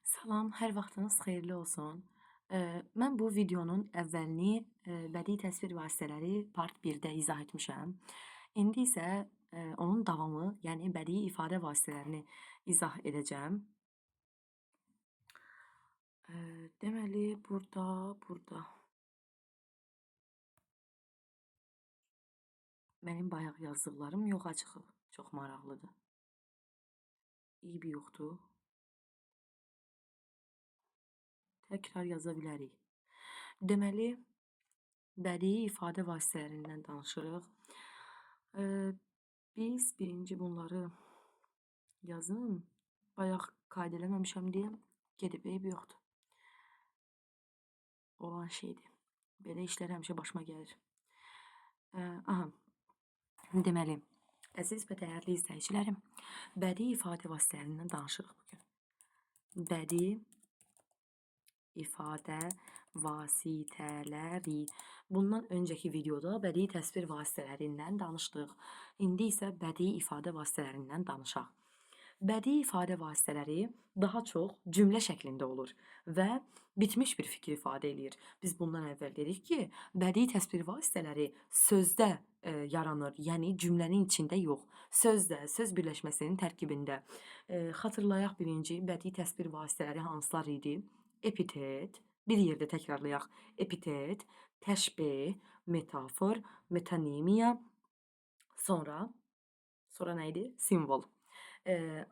Salam, hər vaxtınız xeyirli olsun. Mən bu videonun əvvəlini bədii təsvir vasitələri part 1-də izah etmişəm. İndi isə onun davamı, yəni bədii ifadə vasitələrini izah edəcəm. Deməli, burada mənim bayaq yazdıqlarım yoxa çıxıb. Çox maraqlıdır. İyi yoxdur. Təkrar yaza bilərik. Deməli, bədii ifadə vasitələrindən danışırıq. Biz birinci bunları yazım. Bayaq qayd eləməmişəm deyə gedib, eybi yoxdur. Olan şeydir. Belə işlər həmişə başıma gəlir. Aha. Deməli, əziz və dəyərli izləyicilərim, bədii ifadə vasitələrindən danışırıq bugün. Bədii ifadə vasitələri. Bundan öncəki videoda bədii təsvir vasitələrindən danışdıq. İndi isə bədii ifadə vasitələrindən danışaq. Bədii ifadə vasitələri daha çox cümlə şəklində olur və bitmiş bir fikir ifadə edir. Biz bundan əvvəl dedik ki, bədii təsvir vasitələri sözdə yaranır, yəni cümlənin içində yox, sözdə, söz birləşməsinin tərkibində. Xatırlayaq birinci bədii təsvir vasitələri hansılar idi? Epitet, bir yerdə təkrarlayaq. Epitet, təşbeh, metafor, metonimiya, sonra nə idi? Simvol.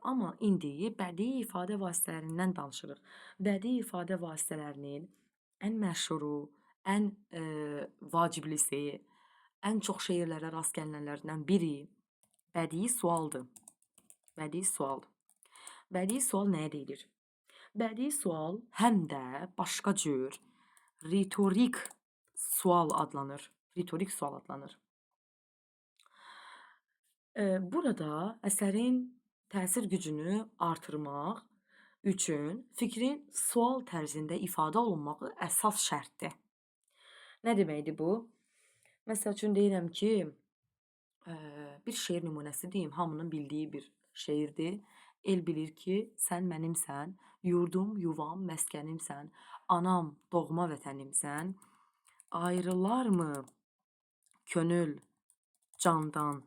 Amma indi bədii ifadə vasitələrindən danışırıq. Bədii ifadə vasitələrinin ən məşhuru, ən vaciblisi, ən çox şeirlərə rast gəlinənlərdən biri bədii sualdır. Bədii sual. Bədii sual nəyə deyilir? Bədii sual həm də başqa cür ritorik sual adlanır. Ritorik sual adlanır. Burada əsərin təsir gücünü artırmaq üçün fikrin sual tərzində ifadə olunması əsas şərtdir. Nə deməkdir bu? Məsəl üçün deyirəm ki, bir şeir nümunəsi deyim, hamının bildiyi bir şeirdir. El bilir ki, sən mənimsən, yurdum, yuvam, məskənimsən, anam, doğma vətənimsən. Ayrılarmı könül candan?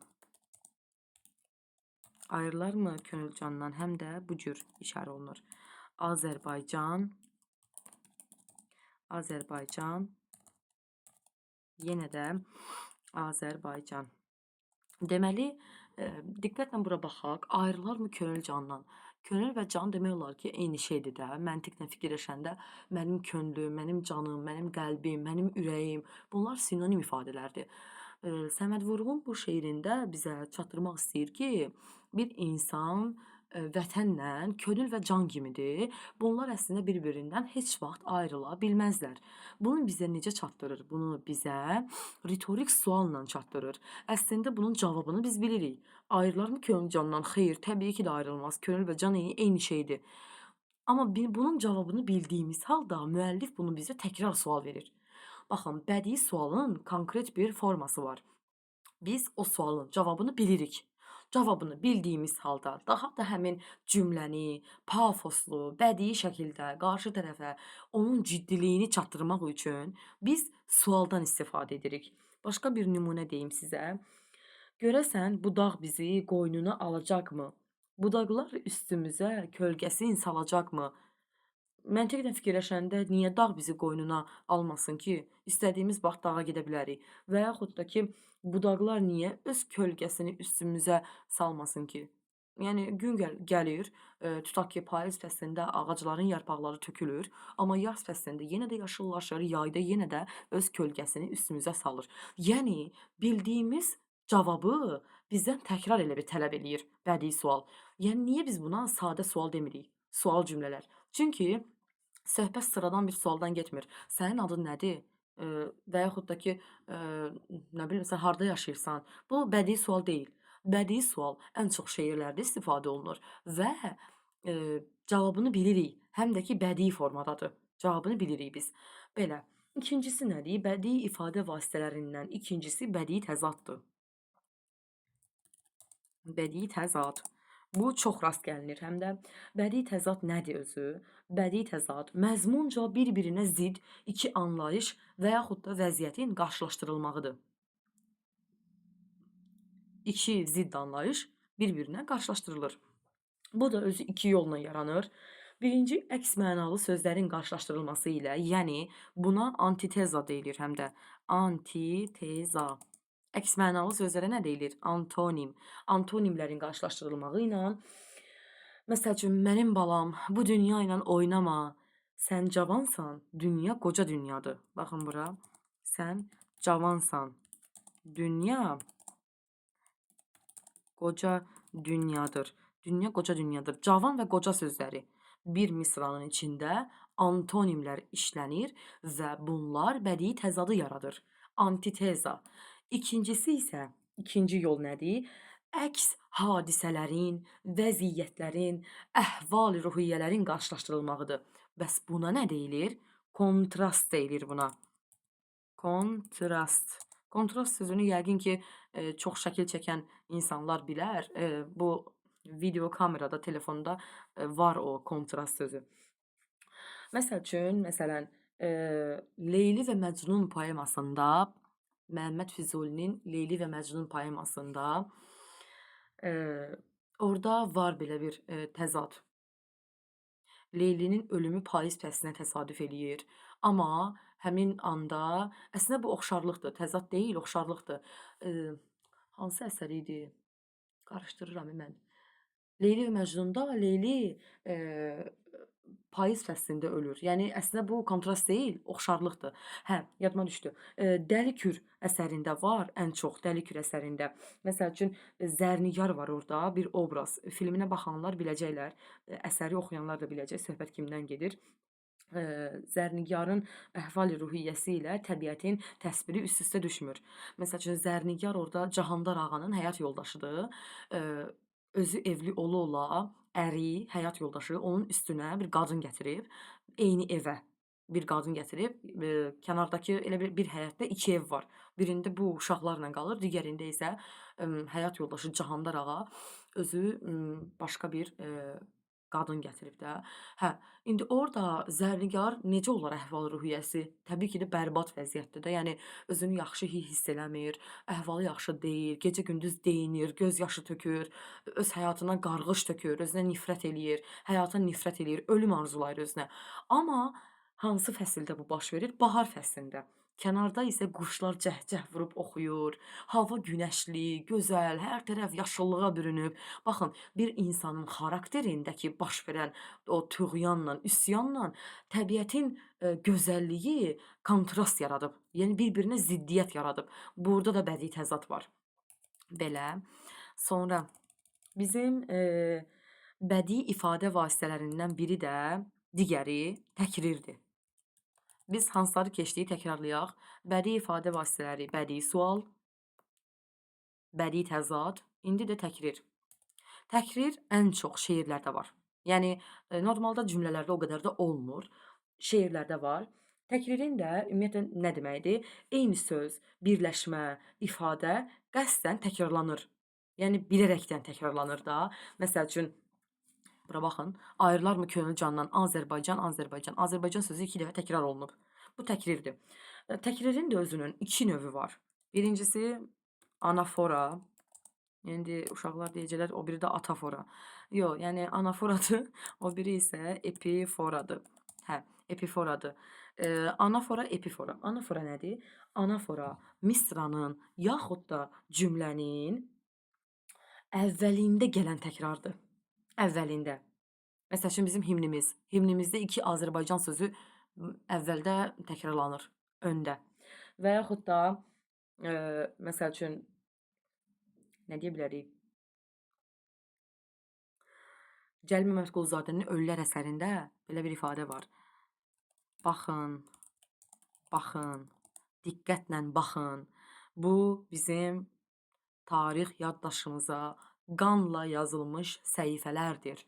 Ayrılarmı könül candan? Həm də bu cür işarə olunur. Azərbaycan, Azərbaycan, yenə də Azərbaycan. Deməli, diqqətlə bura baxaq. Ayrılarmı könül candan? Könül və can demək olar ki, eyni şeydir də. Məntiqlə fikirləşəndə mənim könlüm, mənim canım, mənim qəlbim, mənim ürəyim, bunlar sinonim ifadələrdir. Səməd Vurğun bu şeirində bizə çatdırmaq istəyir ki, bir insan vətənlə könül və can kimidir. Bunlar əslində bir-birindən heç vaxt ayrıla bilməzlər. Bunu bizə necə çatdırır? Bunu bizə ritorik sualla çatdırır. Əslində bunun cavabını biz bilirik. Ayrılarmı könül candan? Xeyr, təbii ki də ayrılmaz. Könül və can eyni şeydir. Amma bunun cavabını bildiyimiz halda müəllif bunu bizə təkrar sual verir. Baxın, bədii sualın konkret bir forması var. Biz o sualın cavabını bilirik. Cavabını bildiyimiz halda daha da həmin cümləni pafoslu, bədii şəkildə qarşı tərəfə onun ciddiliyini çatdırmaq üçün biz sualdan istifadə edirik. Başqa bir nümunə deyim sizə. Görəsən bu dağ bizi qoynuna alacaqmı? Budaqlar üstümüzə kölgəsini salacaqmı? Məntiqlə fikirləşəndə niyə dağ bizi qoynuna almasın ki? İstədiyimiz vaxt dağa gedə bilərik. Və yaxud da ki, budaqlar niyə öz kölgəsini üstümüzə salmasın ki? Yəni gün gəlir, tutaq ki, payız fəslində ağacların yarpaqları tökülür, amma yaz fəslində yenə də yaşıllaşır, yayda yenə də öz kölgəsini üstümüzə salır. Yəni bildiyimiz cavabı bizdən təkrar elə bir tələb eləyir bədii sual. Yəni niyə biz buna sadə sual demirik? Sual cümlələr. Çünki söhbət sıradan bir sualdan getmir. Sənin adın nədir? Və yaxud da ki, nə bilim, sən harda yaşayırsan? Bu bədii sual deyil. Bədii sual ən çox şeirlərdə istifadə olunur və cavabını bilirik. Həm də ki, bədii formadadır. Cavabını bilirik biz. Belə. İkincisi nədir? Bədii ifadə vasitələrindən ikincisi bədii təzaddır. Bədii təzad. Bu çox rast gəlinir həm də. Bədii təzad nədir özü? Bədii təzad məzmunca bir-birinə zidd iki anlayış və yaxud da vəziyyətin qarşılaşdırılmağıdır. İki zidd anlayış bir-birinə qarşılaşdırılır. Bu da özü iki yolla yaranır. Birinci, əks mənalı sözlərin qarşılaşdırılması ilə, yəni buna antiteza deyilir həm də. Antiteza. Əks mənalı sözlərə nə deyilir? Antonim. Antonimlərin qarşılaşdırılmağı ilə, məsəl üçün, mənim balam, bu dünya ilə oynama. Sən cavansan, dünya qoca dünyadır. Baxın bura. Sən cavansan, dünya qoca dünyadır. Dünya qoca dünyadır. Cavan və qoca sözləri bir misranın içində antonimlər işlənir və bunlar bədii təzadı yaradır. Antiteza. İkincisi isə, ikinci yol nədir? Əks hadisələrin, vəziyyətlərin, əhval-ruhiyyələrin qarşılaşdırılmağıdır. Bəs buna nə deyilir? Kontrast deyilir buna. Kontrast. Kontrast sözünü yəqin ki, çox şəkil çəkən insanlar bilər. Bu video kamerada, telefonda var o kontrast sözü. Məsəl üçün, məsələn, Leyli və Məcnun poemasında, Məhəmməd Füzulinin Leyli və Məcnun poemasında orada var belə bir təzad. Leylinin ölümü payız fəslinə təsadüf eləyir. Amma həmin anda, əslində bu oxşarlıqdır, təzad deyil, oxşarlıqdır. Hansı əsər idi? Qarışdırıram mən. Leyli və Məcnunda Leyli payız fəslində ölür. Yəni əslində bu kontrast deyil, oxşarlıqdır. Hə, yadıma düşdü. Dəli Kür əsərində var, ən çox Dəli Kür əsərində. Məsəl üçün Zərnigar var orada, bir obraz. Filminə baxanlar biləcəklər, əsəri oxuyanlar da biləcək söhbət kimdən gedir. Zərnigarın əhval-ruhiyyəsi ilə təbiətin təsviri üst-üstə düşmür. Məsəl üçün Zərnigar orada Cahandar ağanın həyat yoldaşıdır. Özü evli ola-ola əri, həyat yoldaşı onun üstünə bir qadın gətirib, eyni evə bir qadın gətirib, kənardakı elə bir həyətdə iki ev var. Birində bu uşaqlarla qalır, digərində isə həyat yoldaşı Cahandar ağa özü başqa bir qadın gətirib də. Hə, indi orada Zərnigar necə olar əhval-ruhiyyəsi? Təbii ki də bərbad vəziyyətdə də. Yəni özünü yaxşı hiss eləmir, əhvalı yaxşı deyil, gecə-gündüz deyinir, göz yaşı tökür, öz həyatına qarğış tökür, özünə nifrət eləyir, həyata nifrət eləyir, ölüm arzulayır özünə. Amma hansı fəsildə bu baş verir? Bahar fəslində. Kənarda isə quşlar cəhcəh vurub oxuyur. Hava günəşli, gözəl, hər tərəf yaşıllığa bürünüb. Baxın, bir insanın xarakterindəki baş verən o tuğyanla, üsyanla təbiətin gözəlliyi kontrast yaradıb. Yəni bir-birinə ziddiyyət yaradıb. Burada da bədii təzad var. Belə. Sonra bizim bədii ifadə vasitələrindən biri də digəri təkrirdir. Biz hansıları keçdik, təkrarlayaq. Bədii ifadə vasitələri, bədii sual, bədii təzad, indi də təkrir. Təkrir ən çox şeirlərdə var. Yəni normalda cümlələrdə o qədər də olmur. Şeirlərdə var. Təkririn də ümumiyyətlə nə deməkdir? Eyni söz, birləşmə, ifadə qəsdən təkrarlanır. Yəni bilərəkdən təkrarlanır da. Məsəl üçün bura baxın. Ayrılarmı könül candan Azərbaycan, Azərbaycan. Azərbaycan sözü 2 dəfə təkrar olunub. Bu təkrirdir. Təkririn də özünün 2 növü var. Birincisi anafora. İndi uşaqlar deyəcəklər, o biri də atafora. Yox, yəni anaforadır, o biri isə epiforadır. Hə, epiforadır. Anafora, epifora. Anafora nədir? Anafora misranın yaxud da cümlənin əvvəlində gələn təkrardır. Əvvəlində. Məsəl üçün bizim himnimiz. Himnimizdə 2 Azərbaycan sözü əvvəldə təkrarlanır, öndə. Və yaxud da məsəl üçün nə deyə bilərik? Cəlil Məmmədquluzadənin Ölülər əsərində belə bir ifadə var. Baxın, baxın, diqqətlə baxın. Bu bizim tarix yaddaşımıza qanla yazılmış səhifələrdir.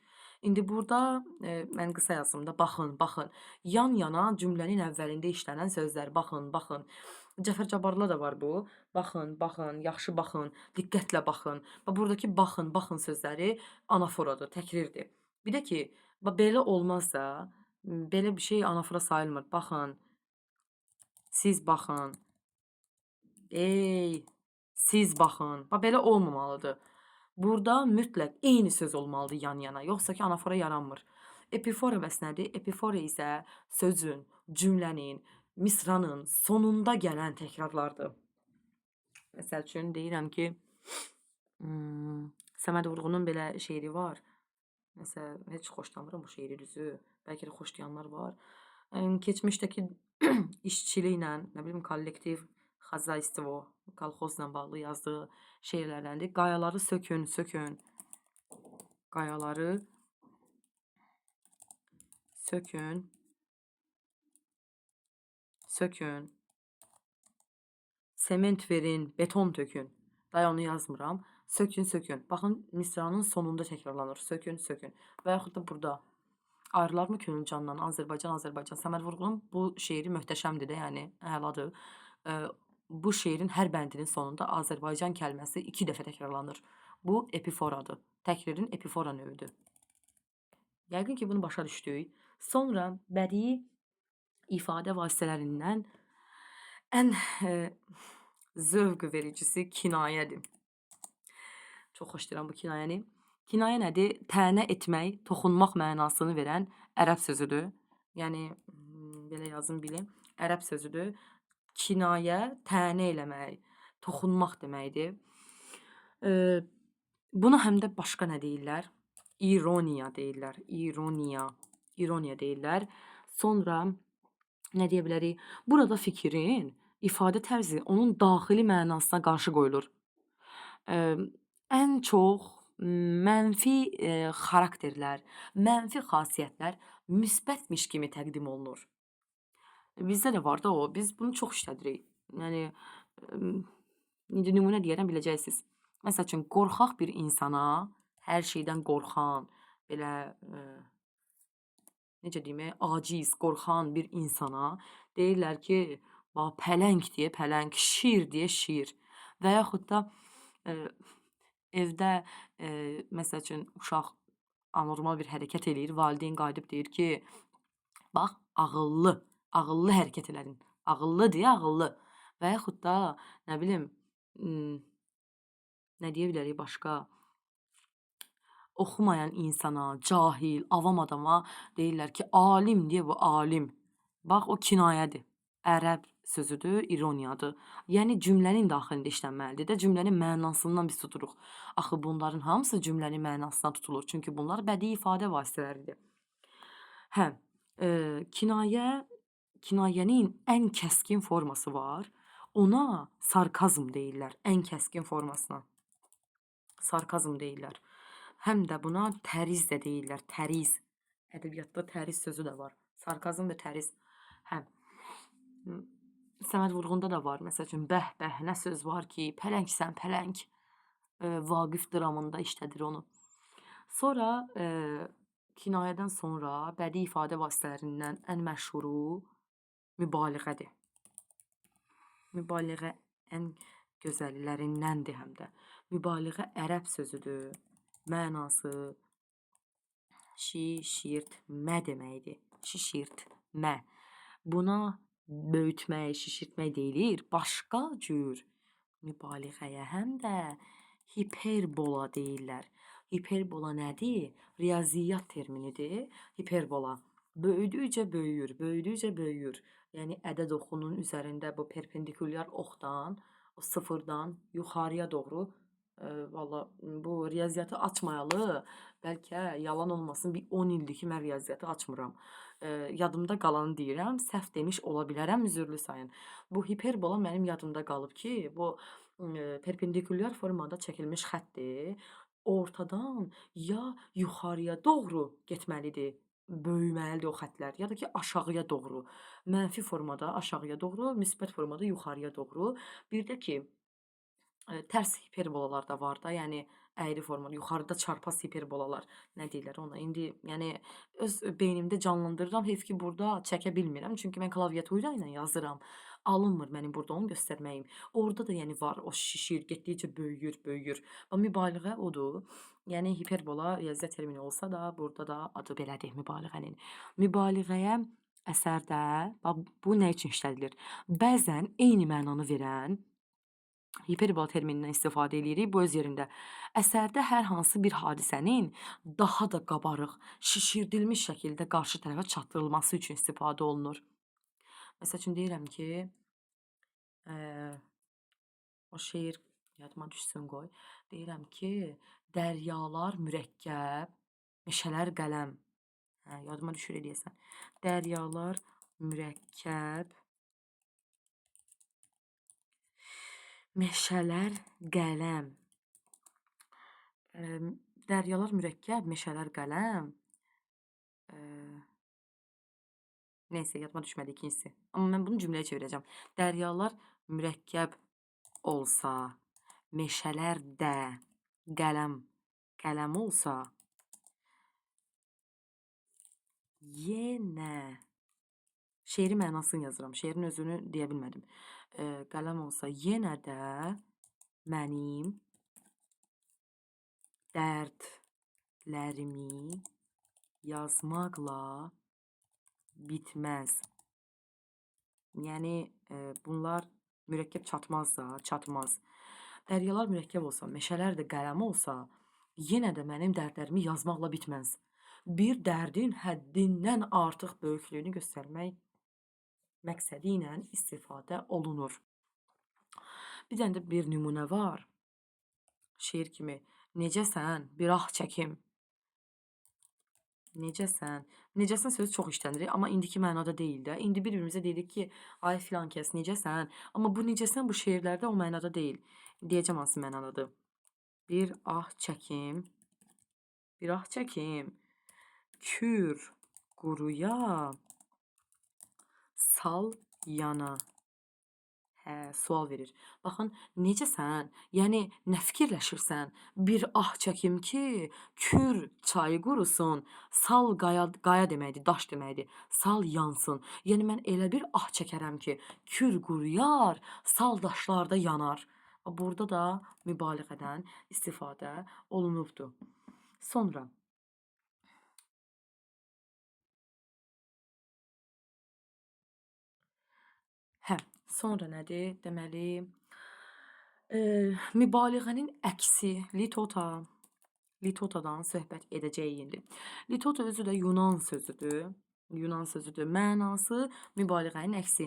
İndi burada mən qısa yazdım da, baxın, baxın. Yan-yana cümlənin əvvəlində işlənən sözlər. Baxın, baxın. Cəfər Cabbarlıda da var bu. Baxın, baxın, yaxşı baxın, diqqətlə baxın. Və buradakı baxın, baxın sözləri anaforadır, təkrirdir. Bir də ki, belə olmaz da, belə bir şey anafora sayılmır. Baxın, siz baxın, ey, siz baxın. Belə olmamalıdır. Burada mütləq eyni söz olmalıdır yan-yana, yoxsa ki anafora yaranmır. Epifora bəs nədir? Epifora isə sözün, cümlənin, misranın sonunda gələn təkrarlardır. Məsəl üçün deyirəm ki, Səməd Vurğunun belə şeiri var. Məsələn, heç xoşlamıram bu şeiri düzü. Bəlkə də xoşlayanlar var. Keçmişdəki işçiliklə, nə bilim, kollektiv xəzaistvo, kolxozla bağlı yazdığı şeirlərdəndir. Qayaları sökün, sökün. Qayaları sökün. Sökün. Sement verin, beton tökün. Daha onu yazmıram. Sökün, sökün. Baxın, misranın sonunda təkrarlanır. Sökün, sökün. Və yaxud da burada. Ayrılarmı könül candan, Azərbaycan, Azərbaycan. Səməd Vurğunun bu şeiri möhtəşəmdir də, yəni əladır. Bu şeirin hər bəndinin sonunda Azərbaycan kəlməsi 2 dəfə təkrarlanır. Bu epiforadır. Təkririn epifora növüdür. Yəqin ki, bunu başa düşdük. Sonra bədii ifadə vasitələrindən ən zövq vericisi kinayədir. Çox xoşlayıram bu kinayəni. Kinayə nədir? Tənə etmək, toxunmaq mənasını verən ərəb sözüdür. Yəni, belə yazın bilin. Ərəb sözüdür. Kinayə, tənə eləmək, toxunmaq deməkdir. Buna həm də başqa nə deyirlər? İroniya deyirlər. İroniya deyirlər. Sonra nə deyə bilərik? Burada fikrin ifadə tərzi onun daxili mənasına qarşı qoyulur. Ən çox mənfi xarakterlər, mənfi xasiyyətlər müsbətmiş kimi təqdim olunur. Bizdə də var da o, biz bunu çox işlədirik. Yəni, indi nümunə deyərəm, biləcəksiniz. Məsəl üçün, qorxaq bir insana, hər şeydən qorxan, belə, necə deyim, aciz, qorxan bir insana deyirlər ki, pələng deyə pələng, şir deyə şir. Və yaxud da evdə, məsəl üçün, uşaq anormal bir hərəkət eləyir, valideyn qayıdıb deyir ki, bax, ağıllı, ağıllı hərəkət elədin. Ağıllı deyə ağıllı. Və yaxud da, nə bilim, nə deyə bilərik başqa? Oxumayan insana, cahil, avam adama deyirlər ki, alim deyə bu alim. Bax, o kinayədir. Ərəb sözüdür, ironiyadır. Yəni, cümlənin daxilində işlənməlidir də, cümlənin mənasından biz tuturuq. Axı, bunların hamısı cümlənin mənasından tutulur. Çünki bunlar bədii ifadə vasitələridir. Hə, kinayənin ən kəskin forması var. Ona sarkazm deyirlər, ən kəskin formasına. Sarkazm deyirlər. Həm də buna təriz də deyirlər, təriz. Ədəbiyyatda təriz sözü də var. Sarkazm və təriz. Hə. Səməd Vurğunda da var. Məsəl üçün, bəh-bəh, nə söz var ki, pələngsən, pələng. Vaqif dramında işlədir onu. Sonra, kinayədən sonra bədii ifadə vasitələrindən ən məşhuru mübaliğədir. Mübaliğə ən gözəllərindəndir həm də. Mübaliğə ərəb sözüdür. Mənası şişirtmə deməkdir. Şişirtmə. Buna böyütmək, şişirtmək deyilir. Başqa cür mübaliğəyə həm də hiperbola deyirlər. Hiperbola nədir? Riyaziyyat terminidir. Hiperbola. Böyüdükcə böyüyür, böyüdükcə böyüyür. Yəni, ədəd oxunun üzərində bu perpendikulyar oxdan, o sıfırdan yuxarıya doğru, valla bu riyaziyyatı açmayalı, bəlkə yalan olmasın, bir 10 ildir ki, mən riyaziyyatı açmıram. Yadımda qalanı deyirəm, səhv demiş ola bilərəm, üzürlü sayın. Bu hiperbola mənim yadımda qalıb ki, bu perpendikulyar formada çəkilmiş xətdir. Ortadan ya yuxarıya doğru getməlidir, böyüməlidir o xətlər, ya da ki, aşağıya doğru. Mənfi formada aşağıya doğru, müsbət formada yuxarıya doğru. Bir də ki, tərs hiperbolalar da var da, yəni əyri formalar, yuxarıda çarpaz hiperbolalar, nə deyirlər ona. İndi yəni öz beynimdə canlandırıram. Heyf ki, burada çəkə bilmirəm. Çünki mən klaviatura ilə yazıram. Alınmır mənim burada onu göstərməyim. Orada da yəni var, o şişir, getdikcə böyüyür, böyüyür. Amma mübaliğə odur. Yəni hiperbola riyaziyyat termini olsa da, burada da adı belədir mübaliğənin. Mübaliğəyə əsərdə bax bu nə üçün işlədilir? Bəzən eyni mənanı verən hiperbola terminindən istifadə eləyirik bu öz yerində. Əsərdə hər hansı bir hadisənin daha da qabarıq, şişirdilmiş şəkildə qarşı tərəfə çatdırılması üçün istifadə olunur. Məsəl üçün deyirəm ki, o şeir yadıma düşsün qoy. Deyirəm ki, dəryalar mürəkkəb, meşələr qələm. Yadıma düşür eləyəsən. Dəryalar mürəkkəb, meşələr qələm. Dəryalar mürəkkəb, meşələr qələm. Neyse yadıma düşmədi ikincisi. Amma mən bunu cümləyə çevirəcəm. Dəryalar mürəkkəb olsa, meşələr də qələm olsa, yenə şeirin mənasını yazıram. Şeirin özünü deyə bilmədim. Qələm olsa, yenə də mənim dərdlərimi yazmaqla bitməz. Yəni bunlar mürəkkəb çatmaz da, çatmaz. Dəryalar mürəkkəb olsa, meşələr də qələm olsa, yenə də mənim dərdlərimi yazmaqla bitməz. Bir dərdin həddindən artıq böyüklüyünü göstərmək məqsədi ilə istifadə olunur. Bir dənə də bir nümunə var. Şeir kimi. Necəsən? Bir ah çəkim. Necəsən? Necəsən sözü çox işlənir, amma indiki mənada deyil də. İndi bir-birimizə deyirik ki, ay filan kəs necəsən? Amma bu necəsən bu şeirlərdə o mənada deyil. Deyəcəm hansı mənadadır. Bir ah çəkim. Bir ah çəkim. Kür quruya. Sal yana. Sual verir. Baxın, necəsən? Yəni, nə fikirləşirsən? Bir ah çəkim ki, kür çayı qurusun, sal qaya deməkdir, daş deməkdir, sal yansın. Yəni, mən elə bir ah çəkərəm ki, kür quruyar, sal daşlarda yanar. Burada da mübaliğədən istifadə olunubdur. Sonra sonra nədir? Deməli, mübaliğənin əksi litota. Litotadan söhbət edəcəyik indi. Litota özü də Yunan sözüdür. Yunan sözüdür. Mənası mübaliğənin əksi.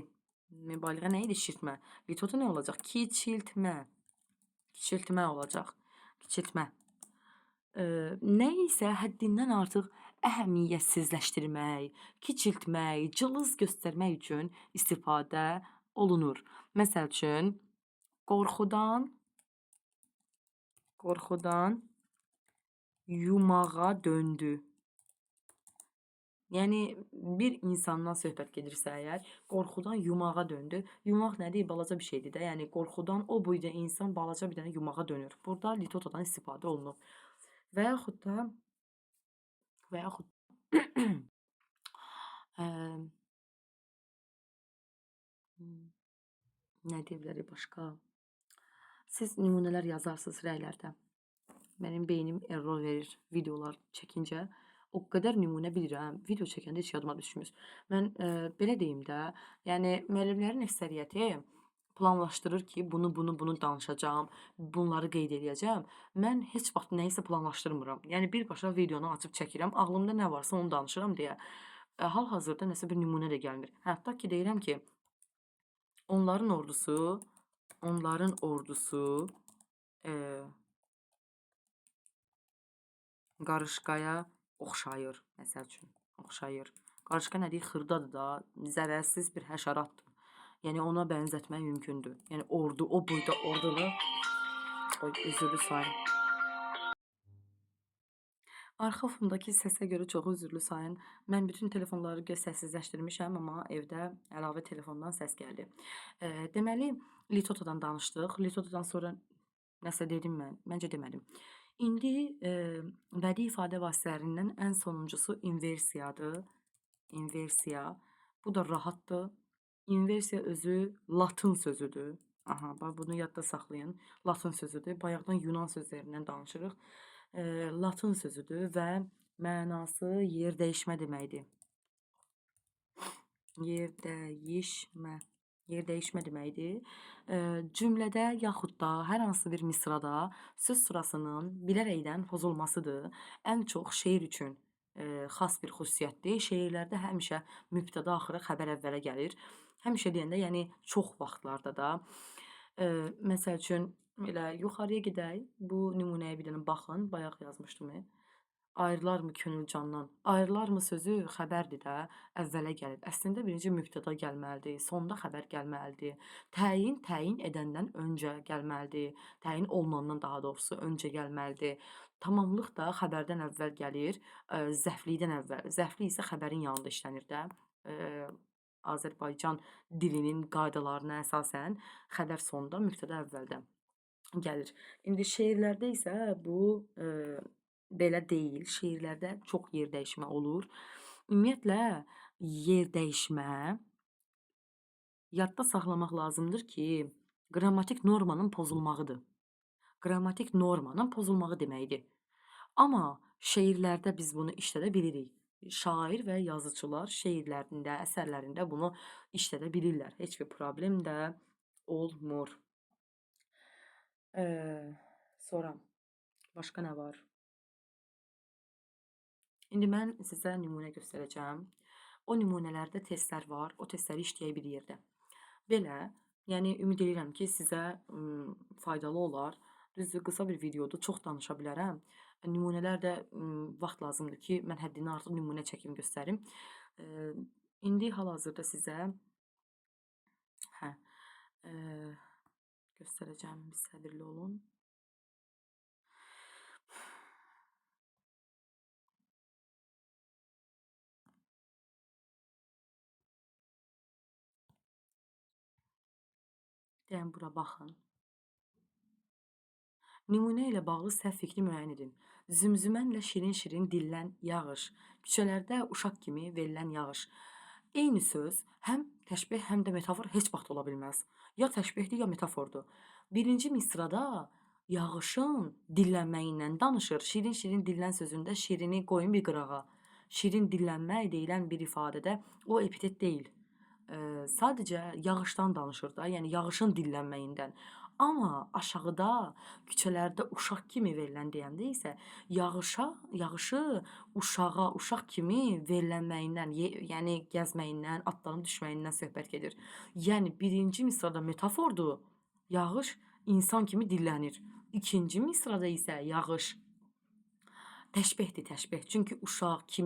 Mübaliğə nə idi? Şişirtmə. Litota nə olacaq? Kiçiltmə. Kiçiltmə olacaq. Kiçiltmə. Nə isə həddindən artıq əhəmiyyətsizləşdirmək, kiçiltmək, cılız göstərmək üçün istifadə olunur. Məsəl üçün, qorxudan yumağa döndü. Yəni, bir insandan söhbət gedirsə əgər, qorxudan yumağa döndü. Yumaq nədir? Balaca bir şeydir də. Yəni, qorxudan o boyda insan balaca bir dənə yumağa dönür. Burada litotadan istifadə olunur. Və yaxud da nə deyə bilərik başqa? Siz nümunələr yazarsınız rəylərdə. Mənim beynim error verir videolar çəkincə. O qədər nümunə bilirəm, video çəkəndə heç yadıma düşmür. Mən belə deyim də, yəni müəllimlərin əksəriyyəti planlaşdırır ki, bunu danışacağam, bunları qeyd edəcəm. Mən heç vaxt nəyisə planlaşdırmıram. Yəni birbaşa videonu açıb çəkirəm, ağlımda nə varsa onu danışıram deyə. Hal-hazırda nəsə bir nümunə də gəlmir. Hətta ki deyirəm ki, onların ordusu qarışqaya oxşayır, məsəl üçün, oxşayır. Qarışqa nədir? Xırdadır da, zərərsiz bir həşəratdır. Yəni ona bənzətmək mümkündür. Yəni ordu, o boyda ordunu, üzrlü sayın. Arxa fondakı səsə görə çox üzrlü sayın. Mən bütün telefonları səssizləşdirmişəm, amma evdə əlavə telefondan səs gəldi. Deməli, litotadan danışdıq. Litotadan sonra nəsə dedim mən? Məncə demədim. İndi bədii ifadə vasitələrindən ən sonuncusu inversiyadır. İnversiya. Bu da rahatdır. İnversiya özü latın sözüdür. Aha, bax bunu yadda saxlayın. Latın sözüdür. Bayaqdan Yunan sözlərindən danışırıq. Latın sözüdür və mənası yer dəyişmə deməkdir. Yer dəyişmə. Yer dəyişmə deməkdir. Cümlədə yaxud da hər hansı bir misrada söz sırasının bilərəkdən pozulmasıdır. Ən çox şeir üçün xas bir xüsusiyyətdir. Şeirlərdə həmişə mübtəda axırı xəbər əvvələ gəlir. Həmişə deyəndə, yəni çox vaxtlarda da. Məsəl üçün elə yuxarıya gedək. Bu nümunəyə bir dənə baxın. Bayaq yazmışdım. Ayrılarmı könül candan? Ayrılarmı sözü xəbərdir də, əvvələ gəlir. Əslində birinci mübtəda gəlməlidir, sonda xəbər gəlməlidir. Təyin edəndən öncə gəlməlidir. Təyin olunandan daha doğrusu öncə gəlməlidir. Tamamlıq da xəbərdən əvvəl gəlir, zəflikdən əvvəl. Zəflik isə xəbərin yanında işlənir də. Azərbaycan dilinin qaydalarına əsasən xəbər sonda, mübtəda əvvəldə gəlir. İndi şeirlərdə isə bu belə deyil. Şeirlərdə çox yer dəyişmə olur. Ümumiyyətlə yer dəyişmə yadda saxlamaq lazımdır ki, qrammatik normanın pozulmağıdır. Qrammatik normanın pozulmağı deməkdir. Amma şeirlərdə biz bunu işlədə bilirik. Şair və yazıçılar şeirlərində, əsərlərində bunu işlədə bilirlər. Heç bir problem də olmur. Sonra başqa nə var? İndi mən sizə nümunə göstərəcəm. O nümunələrdə testlər var. O testləri işləyək bir yerdə. Belə, yəni ümid edirəm ki, sizə faydalı olar. Düzdür, qısa bir videodur, çox danışa bilərəm. Nümunələr də vaxt lazımdır ki, mən həddindən artıq nümunə çəkim göstərim. İndi hal-hazırda sizə göstərəcəm, bir səbirli olun. Deyən bura baxın. Nümunə ilə bağlı səhv fikri müəyyən edin. Zümzümənlə şirin-şirin dillən yağış. Küçələrdə uşaq kimi verilən yağış. Eyni söz həm təşbeh, həm də metafor heç vaxt ola bilməz. Ya təşbehdir, ya metafordur. Birinci misrada yağışın dillənməyindən danışır. Şirin-şirin dillən sözündə şirini qoyun bir qırağa. Şirin dillənmək deyilən bir ifadədə o epitet deyil. Sadəcə yağışdan danışır da, yəni yağışın dillənməyindən. Amma aşağıda küçələrdə uşaq kimi verilən deyəndə isə yağışı uşaq kimi verilənməyindən, yəni gəzməyindən, atlanıb düşməyindən söhbət gedir. Yəni birinci misrada metafordur. Yağış insan kimi dillənir. İkinci misrada isə yağış təşbehdir, təşbeh. Çünki uşaq kimi